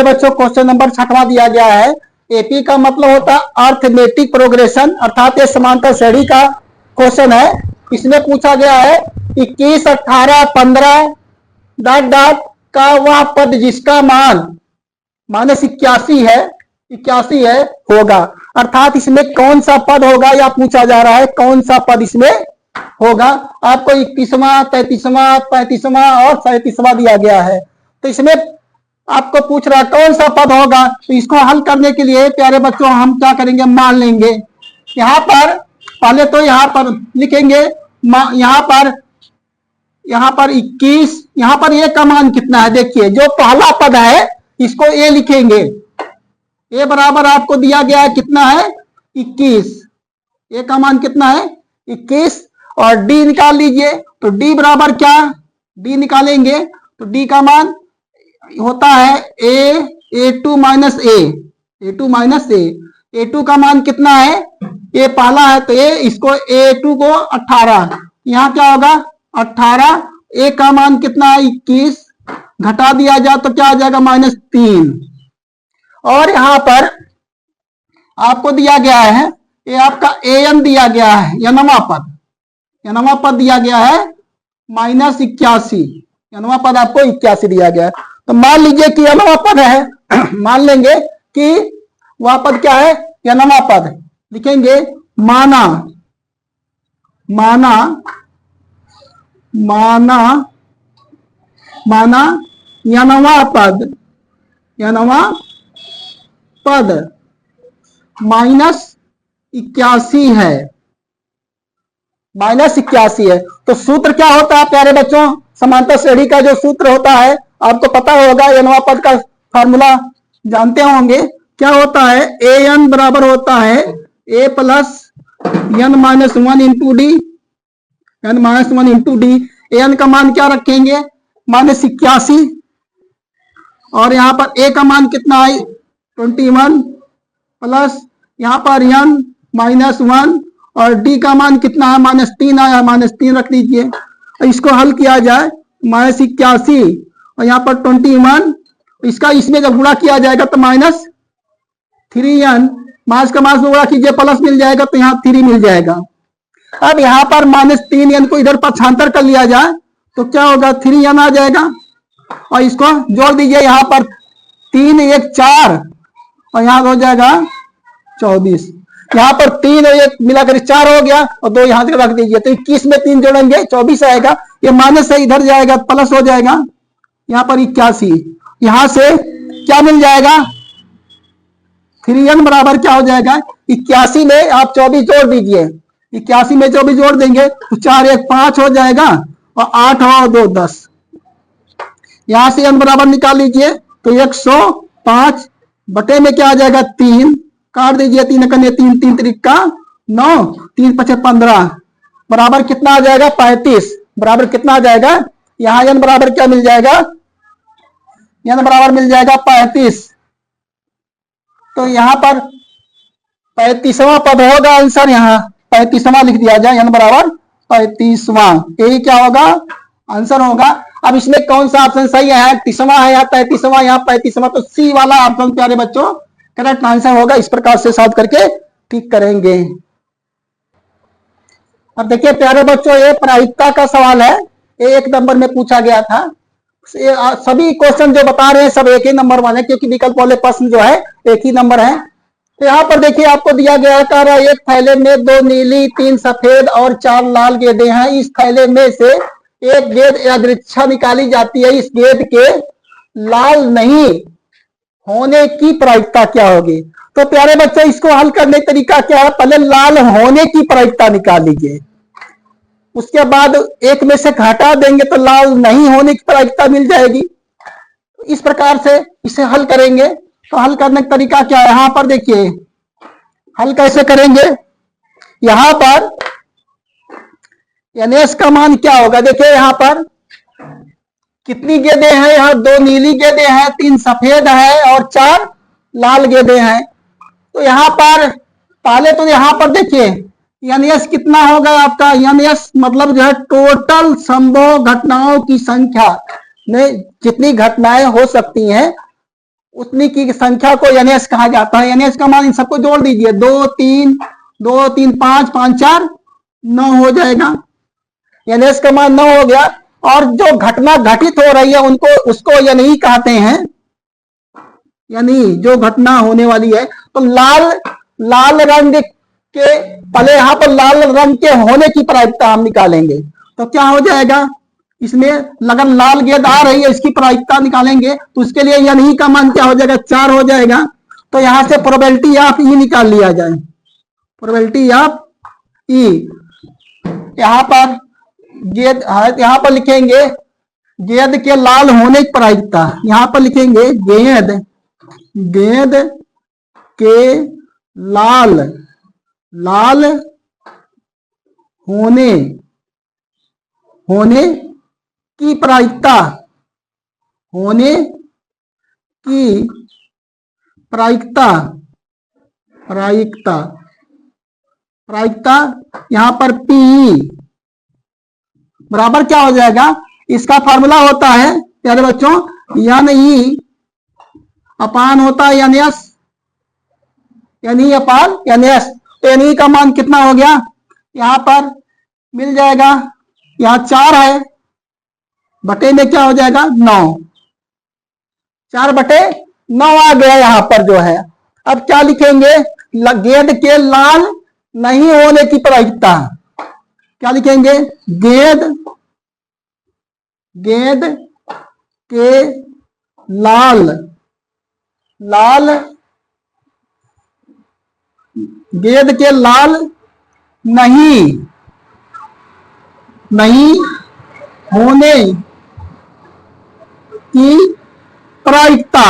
प्यारे बच्चों question number 6वां दिया गया है। एपी का मतलब होता है अर्थमेटिक प्रोग्रेशन, अर्थात ये समांतर श्रेणी का क्वेश्चन है। इसमें पूछा गया है 21, 18, 15 डॉट डॉट का वह पद जिसका मान -81 है, 81 है होगा। अर्थात इसमें कौन सा पद होगा या पूछा जा रहा है कौन सा पद इसमें होगा। आपको 21वां, 33वां, 35वां और 37वां दिया गया है। तो इसमें आपको पूछ रहा है कौन सा पद होगा। तो इसको हल करने के लिए प्यारे बच्चों हम क्या करेंगे, मान लेंगे। यहाँ पर पहले तो यहाँ पर लिखेंगे, यहाँ पर 21, यहाँ पर ए का मान कितना है। देखिए जो पहला पद है इसको ए लिखेंगे। ए बराबर आपको दिया गया है कितना है 21, ए का मान कितना है 21 और डी निकाल लीजिए। तो डी बराबर क्या, डी निकालेंगे तो डी का मान होता है a2 माइनस ए टू का मान कितना है, ए पहला है तो ए, इसको a2 को 18, यहाँ क्या होगा 18, ए का मान कितना है 21, घटा दिया जाए तो क्या आ जाएगा -3। और यहाँ पर आपको दिया गया है ये आपका an दिया गया है, यनवा पद दिया गया है -81, यनवा पद आपको 81 दिया गया है। तो मान लीजिए कि यनवा पद है, मान लेंगे कि वह पद क्या है यनवा पद, लिखेंगे माना यनवा पद -81 है, -81 है। तो सूत्र क्या होता है प्यारे बच्चों, समांतर श्रेणी का जो सूत्र होता है आपको पता होगा, यनवा पद का फॉर्मूला जानते होंगे। क्या होता है, ए एन बराबर होता है a plus n minus 1 into d, a n का मान क्या रखेंगे -81 और यहाँ पर ए का मान कितना है 21 प्लस यहाँ पर n -1 और डी का मान कितना है -3 आया, -3 रख लीजिए। इसको हल किया जाए -81 और यहाँ पर 21, इसका इसमें जब गुणा किया जाएगा तो -3n, मास का मास में गुणा कीजिए प्लस मिल जाएगा तो यहाँ 3 मिल जाएगा। अब यहाँ पर -3n को इधर पक्षांतर कर लिया जाए तो क्या होगा 3n आ जाएगा और इसको जोड़ दीजिए, यहाँ पर 3 1 4 और यहाँ हो जाएगा 24, यहाँ पर 3 और 1 मिलाकर 4 हो गया और 2 यहाँ से रख दीजिए तो 21 में 3 जोड़ेंगे 24 आएगा, ये माइनस से इधर जाएगा प्लस हो जाएगा, यहाँ पर 81, यहाँ से क्या मिल जाएगा 3n बराबर क्या हो जाएगा 81 में आप 24 जोड़ दीजिए, 81 में 24 जोड़ देंगे तो 4 1 5 हो जाएगा और 8 और 2 10, यहां से n बराबर निकाल लीजिए तो 105 बटे में क्या आ जाएगा 3, काट दीजिए 3 कन्या 3 3 त्रिका 9 3 5 15 बराबर कितना आ जाएगा 35, बराबर कितना आ जाएगा, यहाँ n बराबर क्या मिल जाएगा, n बराबर मिल जाएगा 35। तो यहाँ पर 35वां पद होगा आंसर, यहाँ 35वां लिख दिया जाए, n बराबर 35वां, यही क्या होगा आंसर होगा। अब इसमें कौन सा ऑप्शन सही है, 30वां है या 33वां या 35वां, तो सी वाला ऑप्शन प्यारे बच्चों करेक्ट आंसर होगा। इस प्रकार से सॉल्व करके ठीक करेंगे। अब देखिए प्यारे बच्चों ये प्रायिकता का सवाल है, ये 1 नंबर में पूछा गया था। सभी क्वेश्चन जो बता रहे हैं सब 1 ही नंबर वाले, क्योंकि विकल्प वाले प्रश्न जो है 1 ही नंबर है। तो यहाँ पर देखिए आपको दिया गया है, कह रहा है एक थैले में 2 नीली 3 सफेद और 4 लाल गेंदें हैं, इस थैले में से एक गेंद यादृच्छा निकाली जाती है, इस गेंद के लाल नहीं होने की प्रायिकता क्या होगी। तो प्यारे बच्चों इसको हल करने का तरीका क्या है, पहले लाल होने की प्रायिकता निकाल लीजिए, उसके बाद एक में से घटा देंगे तो लाल नहीं होने की प्रायिकता मिल जाएगी। इस प्रकार से इसे हल करेंगे। तो हल करने का तरीका क्या है, यहां पर देखिए हल कैसे करेंगे, यहां पर NS का मान क्या होगा, देखिए यहां पर कितनी गेंदें हैं, यहाँ 2 नीली गेंदें हैं, 3 सफेद है और 4 लाल गेंदें हैं। तो यहाँ पर पहले तो यहाँ पर देखिए NS कितना होगा आपका, NS मतलब जो है टोटल संभव घटनाओं की संख्या में जितनी घटनाएं हो सकती हैं उतनी की संख्या को एनएस कहा जाता है। एनएस का मान इन सबको जोड़ दीजिए, 2 3 5 5 4 9 हो जाएगा। एनएस का मान 9 हो गया। और जो घटना घटित हो रही है उनको उसको एनई कहते हैं, यानी जो घटना होने वाली है। तो लाल रंग के पहले यहां पर लाल रंग के होने की प्रायिकता हम निकालेंगे। तो क्या हो जाएगा इसमें, अगर लाल गेंद आ रही है इसकी प्रायिकता निकालेंगे तो उसके लिए एनई का मान क्या हो जाएगा, 4 हो जाएगा। तो यहां से प्रोबेबिलिटी ऑफ ई निकाल लिया जाए, प्रोबेबिलिटी ऑफ ई। यहां पर गेंद, यहां पर लिखेंगे गेंद के लाल होने की प्रायिकता, यहां पर लिखेंगे गेंद के लाल होने की प्रायिकता, प्रायिकता यहां पर पी बराबर क्या हो जाएगा, इसका फार्मूला होता है प्यारे बच्चों एन ई अपान होता है एन एस, एन ई अपान एन एस। तो एन ई का मान कितना हो गया, यहां पर मिल जाएगा, यहां 4 है, बटे में क्या हो जाएगा 9, 4/9 आ गया यहां पर जो है। अब क्या लिखेंगे, गेंद के लाल नहीं होने की प्रायिकता, क्या लिखेंगे, गेंद के लाल गेंद के लाल नहीं होने की प्रायिकता।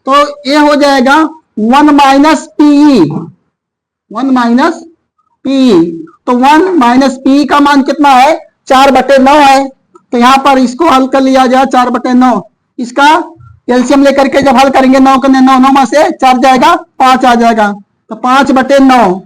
तो ये हो जाएगा 1 - पीई, 1 - पीई। तो 1 - पी का मान कितना है, 4/9 है। तो यहां पर इसको हल कर लिया जाए, 4/9। इसका एलसीएम लेकर के जब हल करेंगे 9 का 9 में से 4 जाएगा, 5 आ जाएगा। तो 5/9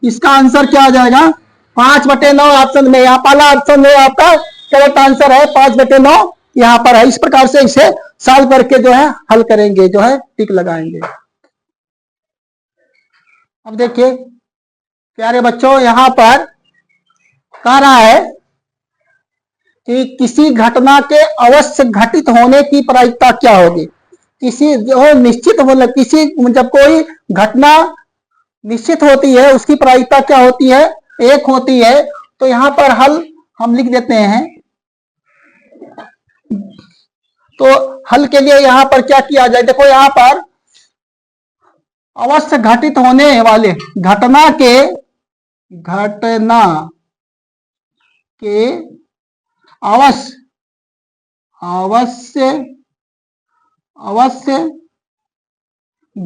इसका आंसर क्या आ जाएगा, 5/9 ऑप्शन में, यहाँ पहला ऑप्शन में आपका करेक्ट आंसर है 5/9 यहाँ पर है। इस प्रकार से इसे सॉल्व करके जो है हल करेंगे, जो है टिक लगाएंगे। अब देखिए प्यारे बच्चों, यहां पर कह रहा है कि किसी घटना के अवश्य घटित होने की प्रायिकता क्या होगी। किसी जो निश्चित हो, किसी जब कोई घटना निश्चित होती है उसकी प्रायिकता क्या होती है, 1 होती है। तो यहां पर हल हम लिख देते हैं। तो हल के लिए यहां पर क्या किया जाए, देखो यहां पर अवश्य घटित होने वाले घटना के अवश्य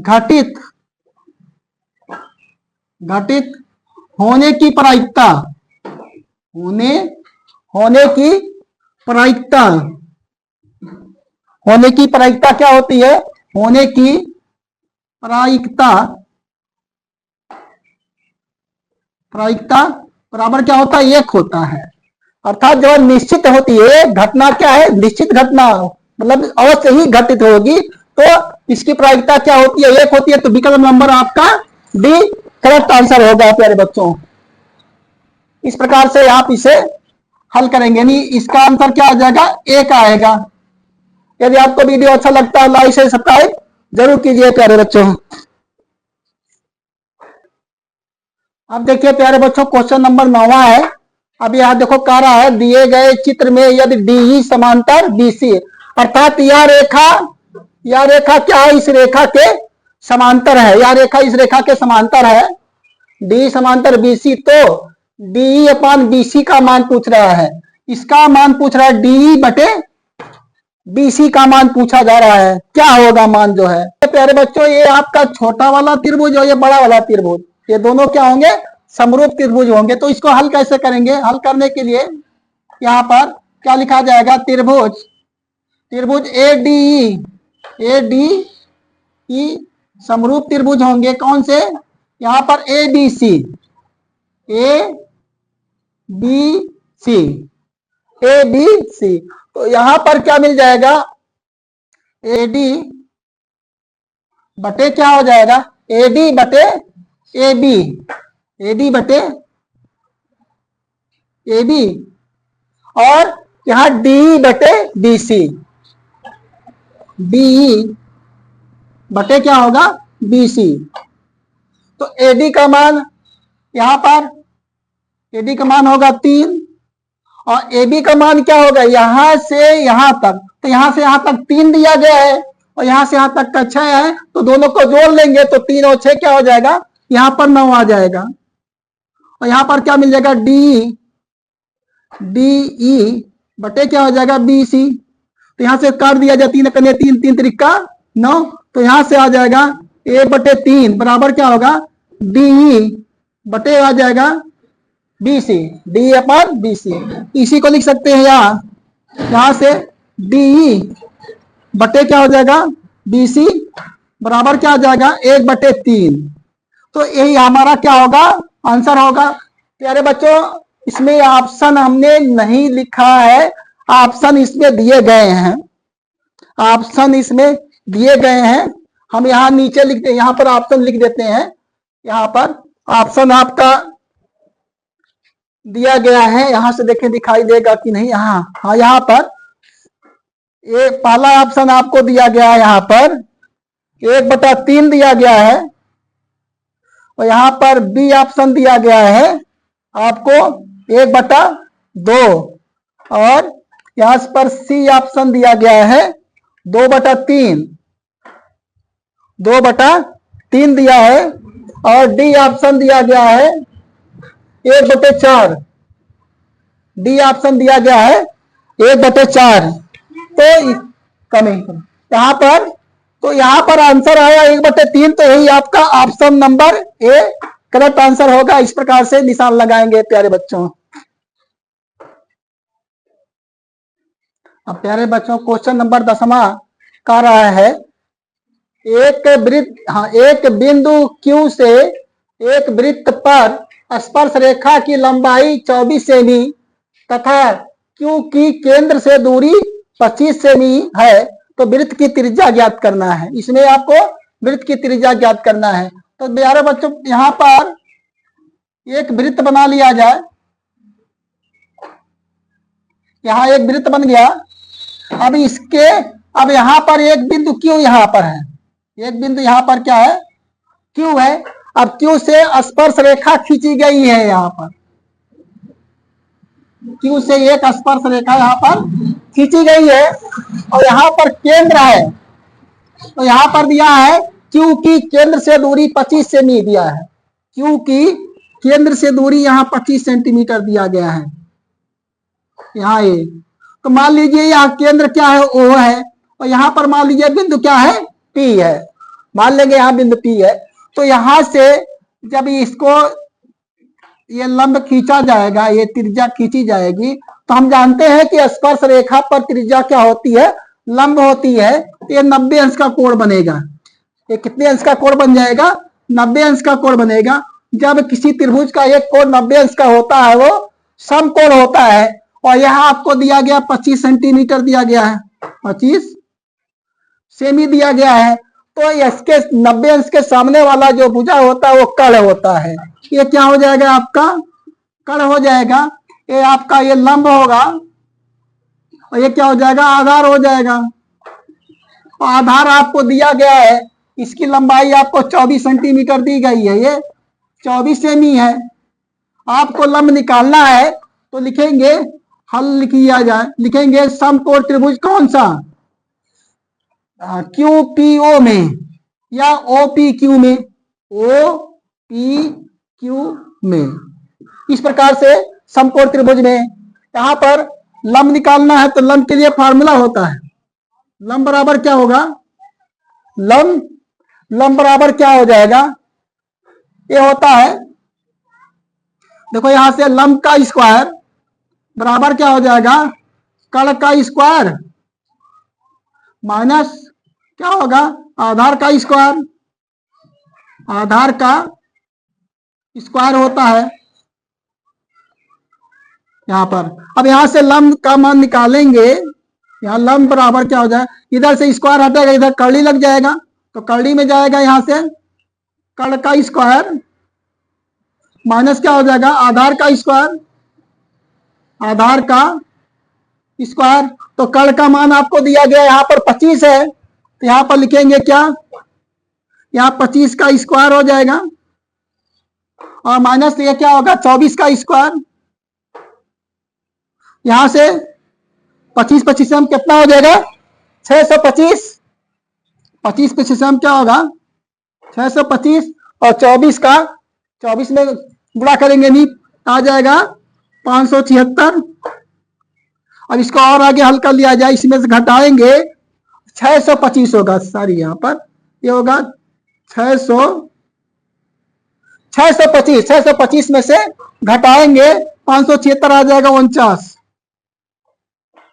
घटित होने की प्रायिकता, होने की प्रायिकता क्या होती है, होने की प्रायिकता बराबर क्या होता है, 1 होता है। अर्थात जो निश्चित होती है घटना, क्या है, निश्चित घटना मतलब अवश्य ही घटित होगी, तो इसकी प्रायिकता क्या होती है, 1 होती है। तो विकल्प नंबर आपका डी करेक्ट आंसर होगा प्यारे बच्चों। इस प्रकार से आप इसे हल करेंगे, यानी इसका आंसर क्या आ जाएगा, 1 आएगा। यदि आपको वीडियो अच्छा लगता है लाइक से सब्सक्राइब जरूर कीजिए प्यारे बच्चों। अब देखिए प्यारे बच्चों क्वेश्चन नंबर 9 है। अब यहां देखो कह रहा है दिए गए चित्र में यदि डी समांतर बीसी, अर्थात यह रेखा क्या है, इस रेखा के समांतर है, यह रेखा इस रेखा के समांतर है, डी समांतर बीसी। तो डी अपान बीसी का मान पूछ रहा है, इसका मान पूछ रहा है, डी बटे बीसी का मान पूछा जा रहा है, क्या होगा मान जो है। तो प्यारे बच्चों ये आपका छोटा वाला त्रिभुज और ये बड़ा वाला त्रिभुज, ये दोनों क्या होंगे, समरूप त्रिभुज होंगे। तो इसको हल कैसे करेंगे, हल करने के लिए यहाँ पर क्या लिखा जाएगा, त्रिभुज ए डी ई समरूप त्रिभुज होंगे, कौन से, यहाँ पर ए बी सी, तो यहां पर क्या मिल जाएगा, एडी बटे क्या हो जाएगा, एडी बटे ए बी, एडी बटे ए बी, और यहां डी बटे बी सी, डी बटे क्या होगा, बी सी। तो एडी का मान यहां पर, एडी का मान होगा 3, और ए बी का मान क्या होगा, यहां से यहां तक, तो यहां से यहां तक 3 दिया गया है और यहां से यहां तक का 6 है, तो दोनों को जोड़ लेंगे तो 3 और 6 क्या हो जाएगा, यहां पर 9 आ जाएगा। और यहां पर क्या मिल जाएगा, डी ई बटे क्या हो जाएगा, बी सी। तो यहां से काट दिया जाए, 3 कन्या 3, 3 त्रिका 9, तो यहां से आ जाएगा ए बटे 3 बराबर क्या होगा, डी बटे आ जाएगा बी सी, डी अपन बी सी। इसी को लिख सकते हैं यहां से डी बटे क्या हो जाएगा, बी सी बराबर क्या हो जाएगा, 1/3। तो यही हमारा क्या होगा, आंसर होगा। प्यारे बच्चों, इसमें ऑप्शन हमने नहीं लिखा है, ऑप्शन इसमें दिए गए हैं, ऑप्शन इसमें दिए गए हैं। हम यहाँ नीचे लिखते हैं, यहाँ पर ऑप्शन लिख देते हैं, यहाँ पर ऑप्शन आपका दिया गया है, यहां से देखें दिखाई देगा कि नहीं, हाँ यहाँ पर ये पहला ऑप्शन आपको दिया गया है, यहाँ पर 1/3 दिया गया है, और यहाँ पर बी ऑप्शन दिया गया है आपको 1/2, और यहाँ पर सी ऑप्शन दिया गया है 2/3, 2/3 दिया है, और डी ऑप्शन दिया गया है 1/4, डी ऑप्शन दिया गया है 1/4। तो कमी यहाँ पर, तो यहाँ पर आंसर आया 1/3, तो यही आपका option number A correct answer होगा। इस प्रकार से निशान लगाएंगे प्यारे बच्चों। अब प्यारे बच्चों, क्वेश्चन नंबर 10वां कह रहा है, एक बिंदु Q से एक वृत्त पर स्पर्श रेखा की लंबाई 24 सेमी तथा Q की केंद्र से दूरी 25 सेमी है, तो वृत्त की त्रिज्या ज्ञात करना है। इसमें आपको वृत्त की त्रिज्या ज्ञात करना है। तो प्यारे बच्चों, यहाँ पर एक वृत्त बना लिया जाए, यहाँ एक वृत्त बन गया। अब इसके, अब यहाँ पर एक बिंदु Q यहाँ पर है, एक बिंदु यहाँ पर क्या है, Q है। अब Q से स्पर्श रेखा खींची गई है, यहाँ पर Q से एक स्पर्श रेखा यहाँ पर खींची गई है, और यहाँ पर केंद्र है, तो यहाँ पर दिया है Q की केंद्र से दूरी 25 सेमी दिया है, Q की केंद्र से दूरी यहाँ 25 सेंटीमीटर दिया गया है यहाँ ये। तो मान लीजिए यहाँ केंद्र क्या है, O है, और यहाँ पर मान लीजिए बिंदु क्या है, P है, मान लेंगे यहाँ बिंदु P है। तो यहाँ से जब इसको ये लंब खींचा जाएगा, ये त्रिज्या खींची जाएगी, तो हम जानते हैं कि स्पर्श रेखा पर त्रिज्या क्या होती है, लंब होती है। तो ये 90 अंश का कोण बनेगा। ये कितने अंश का कोण बन जाएगा, 90 अंश का कोण बनेगा। जब किसी त्रिभुज का एक कोण 90 अंश का होता है, वो समकोण होता है। और यहाँ आपको दिया गया 25 सेंटीमीटर दिया गया है, 25 सेमी दिया गया है। तो इसके 90 अंश के सामने वाला जो भुजा होता है वो कर्ण होता है। ये क्या हो जाएगा, आपका कर्ण हो जाएगा। ये आपका ये लंब होगा, और ये क्या हो जाएगा, आधार हो जाएगा। और आधार आपको दिया गया है, इसकी लंबाई आपको 24 सेंटीमीटर दी गई है, ये 24 सेमी है। आपको लंब निकालना है, तो लिखेंगे, हल किया जाए, लिखेंगे समकोण त्रिभुज कौन सा, QPO में या OPQ में, OPQ में। इस प्रकार से समकोण त्रिभुज में यहाँ पर लंब निकालना है, तो लंब के लिए फार्मूला होता है, लंब बराबर क्या होगा, लंब बराबर क्या हो जाएगा, ये होता है, देखो यहां से लंब का स्क्वायर बराबर क्या हो जाएगा, कर्ण का स्क्वायर माइनस क्या होगा, आधार का स्क्वायर, आधार का स्क्वायर होता है यहां पर। अब यहां से लंब का मान निकालेंगे, यहाँ लंब बराबर क्या हो जाए, इधर से स्क्वायर हटेगा, इधर कर्ली लग जाएगा, तो कर्ली में जाएगा यहां से कर्ण का स्क्वायर माइनस क्या हो जाएगा, आधार का स्क्वायर, आधार का स्क्वायर। तो कर्ण का मान आपको दिया गया यहाँ पर 25 है, तो यहाँ पर लिखेंगे क्या, यहाँ 25 का स्क्वायर हो जाएगा और माइनस ये क्या होगा 24 का स्क्वायर। यहां से 25 25 से हम कितना हो जाएगा 625, 25 25 से हम क्या होगा 625 और 24 का 24 में गुणा करेंगे नहीं आ जाएगा 576। अब इसको और आगे हल कर लिया जाए, इसमें से घटाएंगे 625 होगा, सॉरी यहाँ पर ये होगा 625 में से घटाएंगे 576 आ जाएगा 49,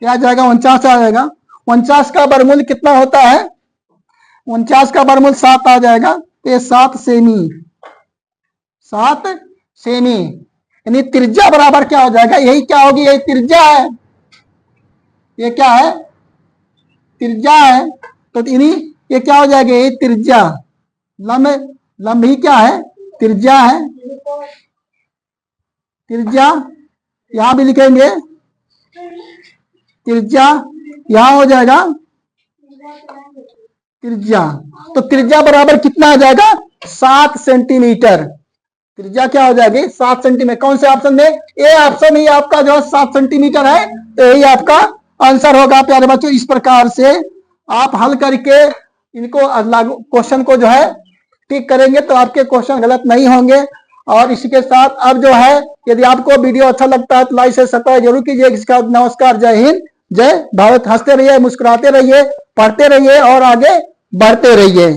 आ जाएगा 49 आ जाएगा। 49 का वर्गमूल कितना होता है, 49 का वर्गमूल 7 आ जाएगा, तो ये 7 सेमी, 7 सेमी, यानी त्रिज्या बराबर क्या हो जाएगा, यही क्या होगी, यही त्रिज्या है, ये क्या है त्रिज्या है, तो इन्हीं ये क्या हो जाएगा, ये त्रिज्या, लंब ही क्या है त्रिज्या है, त्रिज्या यहां भी लिखेंगे त्रिज्या, यहां हो जाएगा त्रिज्या, तो त्रिज्या बराबर कितना आ जाएगा 7 सेंटीमीटर, त्रिज्या क्या हो जाएगी 7 सेंटीमीटर। कौन से ऑप्शन में, ए ऑप्शन ही आपका जो है 7 सेंटीमीटर है, तो यही आपका आंसर होगा प्यारे बच्चों। इस प्रकार से आप हल करके इनको क्वेश्चन को जो है ठीक करेंगे तो आपके क्वेश्चन गलत नहीं होंगे। और इसी के साथ अब जो है यदि आपको वीडियो अच्छा लगता है तो लाइक से सब्सक्राइब जरूर कीजिए। इसका नमस्कार, जय हिंद, जय भारत। हंसते रहिए, मुस्कुराते रहिए, पढ़ते रहिए और आगे बढ़ते रहिए।